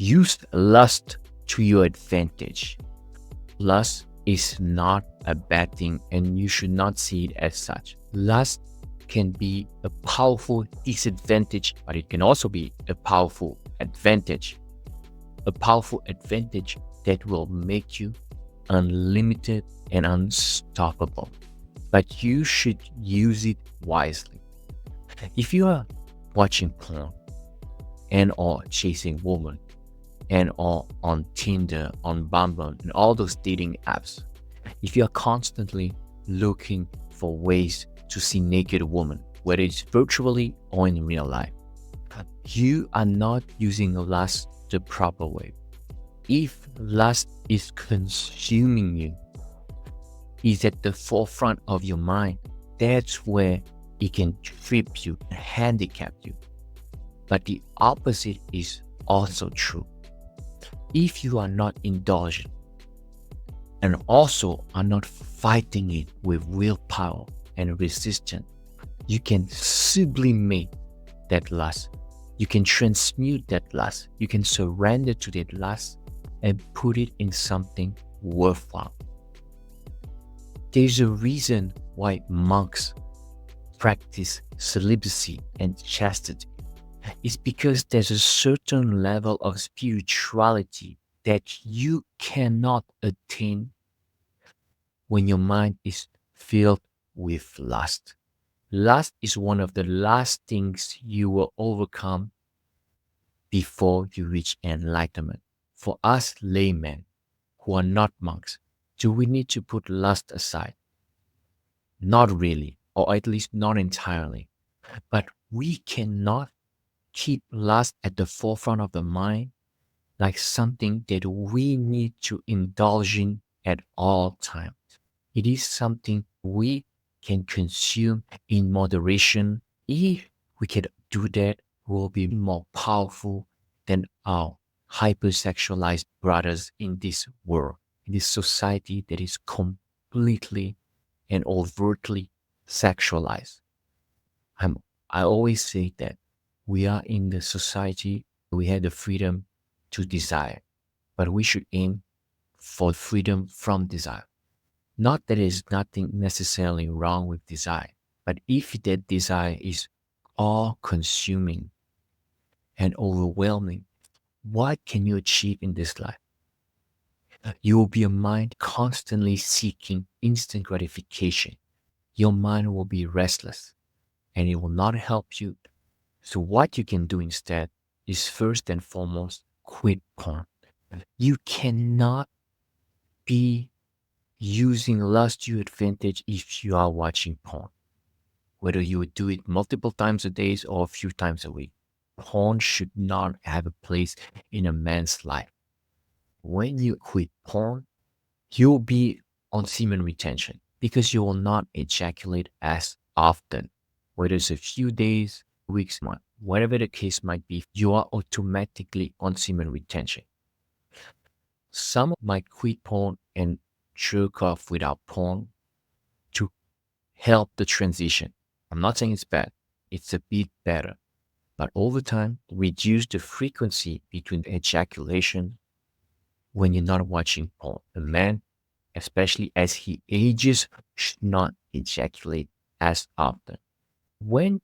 Use lust to your advantage. Lust is not a bad thing, and you should not see it as such. Lust can be a powerful disadvantage, but it can also be a powerful advantage. A powerful advantage that will make you unlimited and unstoppable. But you should use it wisely. If you are watching porn and or chasing women and or on Tinder, on Bumble, and all those dating apps, if you are constantly looking for ways to see naked women, whether it's virtually or in real life, you are not using lust the proper way. If lust is consuming you, is at the forefront of your mind, that's where it can trip you and handicap you. But the opposite is also true. If you are not indulgent and also are not fighting it with willpower and resistance, you can sublimate that lust. You can transmute that lust. You can surrender to that lust and put it in something worthwhile. There's a reason why monks practice celibacy and chastity. It's because there's a certain level of spirituality that you cannot attain when your mind is filled with lust. Lust is one of the last things you will overcome before you reach enlightenment. For us laymen who are not monks, do we need to put lust aside? Not really, or at least not entirely. But we cannot keep lust at the forefront of the mind like something that we need to indulge in at all times. It is something we can consume in moderation. If we can do that, we'll be more powerful than our hypersexualized brothers in this world, in this society that is completely and overtly sexualized. I always say that we are in the society, we have the freedom to desire, but we should aim for freedom from desire. Not that there is nothing necessarily wrong with desire, but if that desire is all consuming and overwhelming, what can you achieve in this life? You will be a mind constantly seeking instant gratification. Your mind will be restless and it will not help you. So, what you can do instead is first and foremost quit porn. You cannot be using lust to your advantage if you are watching porn, whether you would do it multiple times a day or a few times a week. Porn should not have a place in a man's life. When you quit porn, you'll be on semen retention because you will not ejaculate as often. Whether it's a few days, weeks, month, whatever the case might be, you are automatically on semen retention. Some might quit porn and jerk off without porn to help the transition. I'm not saying it's bad, it's a bit better. But over time, reduce the frequency between ejaculation when you're not watching porn. A man, especially as he ages, should not ejaculate as often. When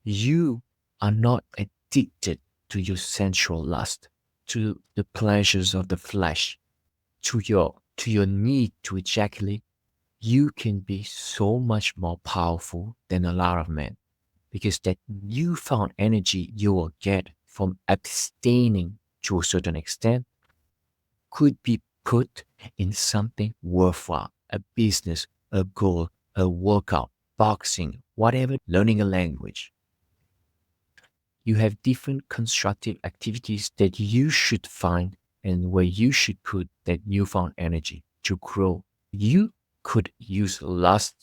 you are not addicted to your sensual lust, to the pleasures of the flesh, to your need to ejaculate, you can be so much more powerful than a lot of men, because that newfound energy you will get from abstaining to a certain extent could be put in something worthwhile, a business, a goal, a workout, boxing, whatever, learning a language. You have different constructive activities that you should find and where you should put that newfound energy to grow. You could use lust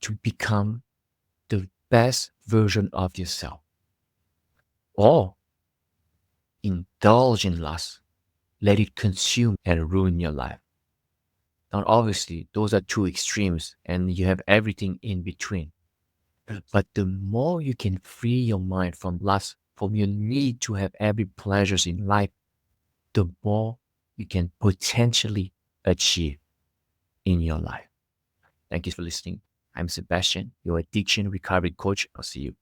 to become the best version of yourself, or indulge in lust, let it consume and ruin your life. Now, obviously, those are two extremes, and you have everything in between. But the more you can free your mind from lust, from your need to have every pleasures in life, the more you can potentially achieve in your life. Thank you for listening. I'm Sebastian, your addiction recovery coach. I'll see you